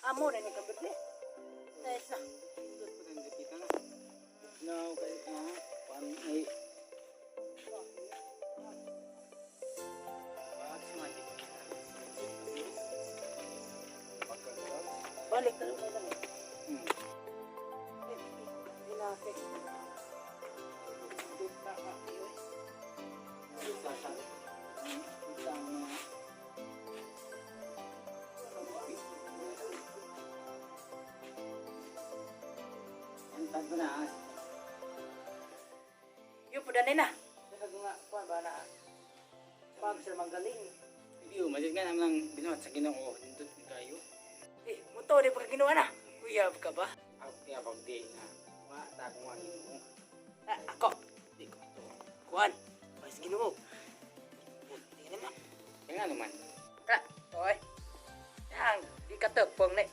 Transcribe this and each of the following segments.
Amo na ni kabutli. Nice na. Indot pa rin kita na. Now, kay pan ay Balik ka lang lang. Hinapit. Antad mo na. Yung pudanin na. Nagagunga ko ba na pag sir magaling. Iyo, majud nga namang binuhat sa Ginoo dindot kayo. Muto di pa ginawa na. Uyab ka ba? Kaya pag di na. Wa ta ko ang Ginoo. Ako. Di ko ito. Kuan. Mas Ginoo. Tingnan mo. Kaya nga naman. Oy. Yang di katepong ni.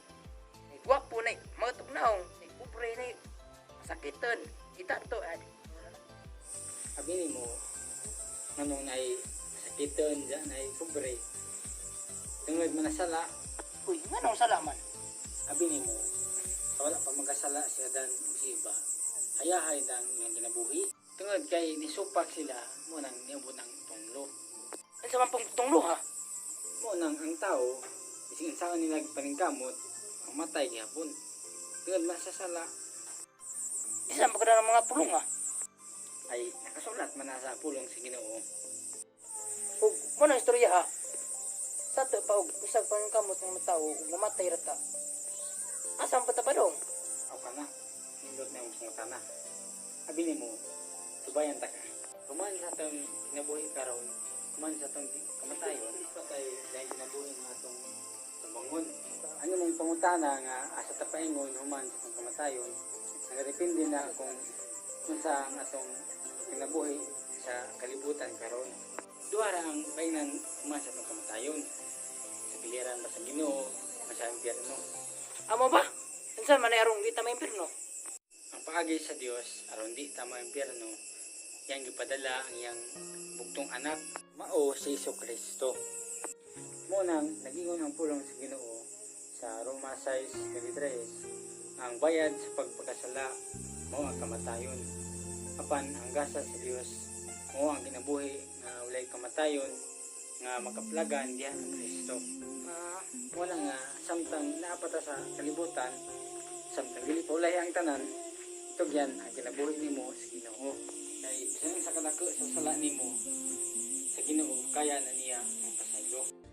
Ni gwapo ni, mga tugnaong, ni pobre ni. Sakiton. Kita to ad. Abi mo manong nay sakiton dyan ay pobre. Tungod manasala. Uy, nganong salaman? Abi mo wala pa magkasala siya dan siba. Hayahay dan yung kinabuhi. Tungod kay nisupak sila mo nang niabot ng tunglo. Ano sa mampong tunglo ha? Mo nang ang tao ising saan nila paningkamot mamatay gihapon. Tungod masasala Isa pa ka ng mga pulong ha? ay nakasulat man na sa pulong sa Ginoo. Ug mo na istorya ha? Sa to pa og usag pang kamot ng mga tao ug mamatay rata. Asam pa ta pa dong? Aw kana nindot na yung sungutan na. Abi mo subayan ta ka. Human sa atong kinabuhi karon, human sa atong kamatayon, patay dahil kinabuhi ng atong tumangon. Ano mong pangutana nga asa ta paingon human sa atong kamatayon, nagadepende na kung sa atong kinabuhi sa kalibutan karon. Duha ra ang painan human sa atong kamatayon. Sa piliran ba sa Ginoo, sa impyerno. Amo ba? Unsa man ay arong di ta maimpirno? Ang paagi sa Dios aron di ta maimpyerno, yang gipadala ang iyang bugtong anak mao si Jesucristo. Mo nang nagingon ang pulong sa Ginoo sa Roma 6:23, ang bayad sa pagpakasala mao ang kamatayon. Apan ang gasa sa Dios mao ang kinabuhi nga walay kamatayon nga makaplagan diha sa Kristo. Wala nga samtang naapata sa kalibutan, samtang dili pa ulay ang tanan, tugyan ang kinabuhi nimo sa Ginoo. Kay isang sa kadako sa sala nimo sa Ginoo kaya na niya ang pasaylo.